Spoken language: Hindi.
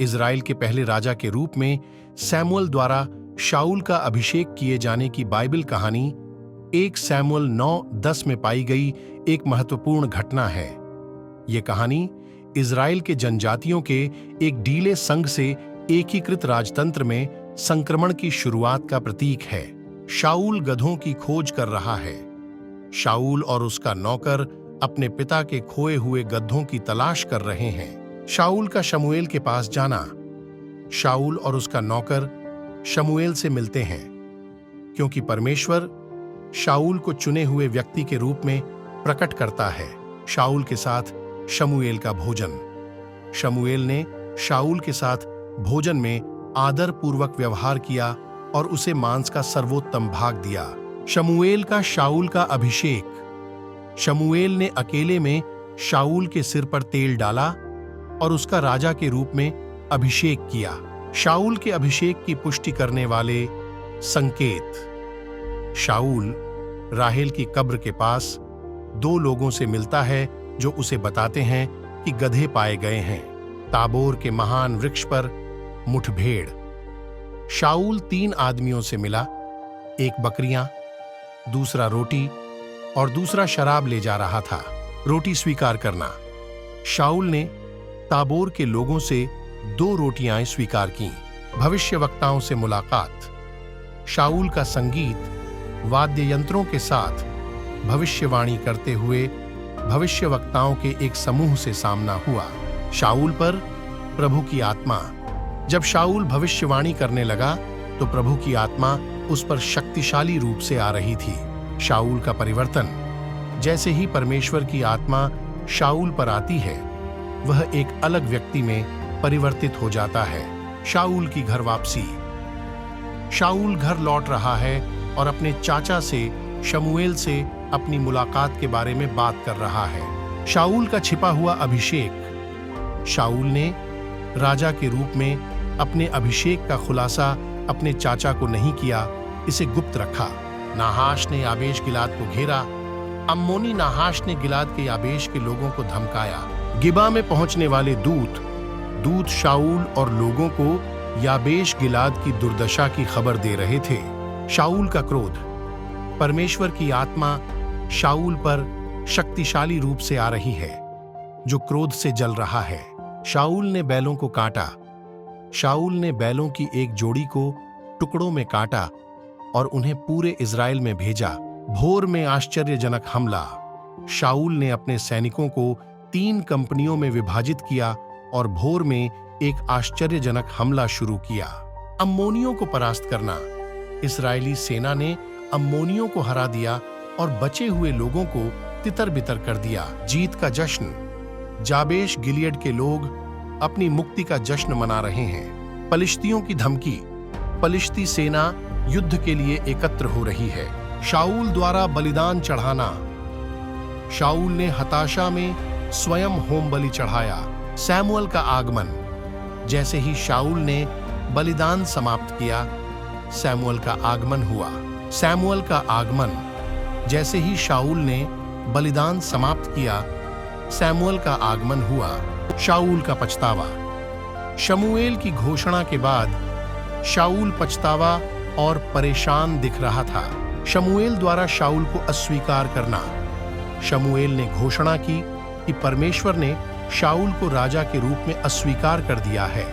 इजराइल के पहले राजा के रूप में सैमुअल द्वारा शाऊल का अभिषेक किए जाने की बाइबल कहानी 1 सैमुअल 9:10 में पाई गई एक महत्वपूर्ण घटना है। ये कहानी इजराइल के जनजातियों के एक ढीले संघ से एकीकृत राजतंत्र में संक्रमण की शुरुआत का प्रतीक है। शाऊल गधों की खोज कर रहा है। शाऊल और उसका नौकर अपने पिता के खोए हुए गधों की तलाश कर रहे हैं। शाऊल का शमूएल के पास जाना। शाऊल और उसका नौकर शमूएल से मिलते हैं, क्योंकि परमेश्वर शाऊल को चुने हुए व्यक्ति के रूप में प्रकट करता है। शाऊल के साथ शमूएल का भोजन। शमूएल ने शाऊल के साथ भोजन में आदर पूर्वक व्यवहार किया और उसे मांस का सर्वोत्तम भाग दिया। शमूएल का शाऊल का अभिषेक। शमूएल ने अकेले में शाऊल के सिर पर तेल डाला और उसका राजा के रूप में अभिषेक किया। शाऊल के अभिषेक की पुष्टि करने वाले संकेत। शाऊल राहेल की कब्र के पास 2 लोगों से मिलता है जो उसे बताते हैं कि गधे पाए गए हैं। ताबोर के महान वृक्ष पर मुठभेड़। शाऊल 3 आदमियों से मिला, एक बकरियां, दूसरा रोटी और दूसरा शराब ले जा रहा था। रोटी स्वीकार करना। शाऊल ने ताबोर के लोगों से 2 रोटियां स्वीकार कीं। भविष्यवक्ताओं से मुलाकात। शाऊल का संगीत वाद्य यंत्रों के साथ भविष्यवाणी करते हुए भविष्यवक्ताओं के एक समूह से सामना हुआ। शाऊल पर प्रभु की आत्मा। जब शाऊल भविष्यवाणी करने लगा तो प्रभु की आत्मा उस पर शक्तिशाली रूप से आ रही थी। शाऊल का परिवर्तन। जैसे ही परमेश्वर की आत्मा शाऊल पर आती है, वह एक अलग व्यक्ति में परिवर्तित हो जाता है। शाऊल की घर वापसी। शाऊल घर लौट रहा है और अपने चाचा से शमूएल से अपनी मुलाकात के बारे में बात कर रहा है। शाऊल का छिपा हुआ अभिषेक। शाऊल ने राजा के रूप में अपने अभिषेक का खुलासा अपने चाचा को नहीं किया, इसे गुप्त रखा। नाहाश ने याबेश गिलाद को घेरा। अम्मोनी नाहाश ने गिलाद के याबेश के लोगों को धमकाया। गिबा में पहुंचने वाले दूत शाऊल और लोगों को याबेश गिलाद की दुर्दशा की खबर दे रहे थे। शाऊल का क्रोध। परमेश्वर की आत्मा शाऊल पर शक्तिशाली रूप से आ रही है, जो क्रोध से जल रहा है। शाऊल ने बैलों को काटा। शाऊल ने बैलों की एक जोड़ी को टुकड़ों में काटा और उन्हें पूरे इजराइल में भेजा। भोर में आश्चर्यजनक हमला। शाऊल ने अपने सैनिकों को 3 कंपनियों में विभाजित किया और भोर में एक आश्चर्यजनक हमला शुरू किया। अम्मोनियों को परास्त करना। इस्राएली सेना ने अम्मोनियों को हरा दिया और बचे हुए लोगों को तितर-बितर कर दिया। जीत का जश्न। जाबेश गिलियड के लोग अपनी मुक्ति का जश्न मना रहे हैं। पलिश्तियों की धमकी। पलिश्ती सेना युद्ध के लिए एकत्र हो रही है। शाऊल द्वारा बलिदान चढ़ाना। शाऊल ने हताशा में स्वयं होम बलि चढ़ाया। सैमुअल का आगमन। जैसे ही शाऊल ने बलिदान समाप्त किया, सैमुअल का आगमन हुआ। सैमुअल का आगमन। जैसे ही शाऊल ने बलिदान समाप्त किया, सैमुअल का आगमन हुआ। शाऊल का पछतावा। शमूएल की घोषणा के बाद शाऊल पछतावा और परेशान दिख रहा था। शमूएल द्वारा शाऊल को अस्वीकार करना। शमूएल ने घोषणा की कि परमेश्वर ने शाऊल को राजा के रूप में अस्वीकार कर दिया है।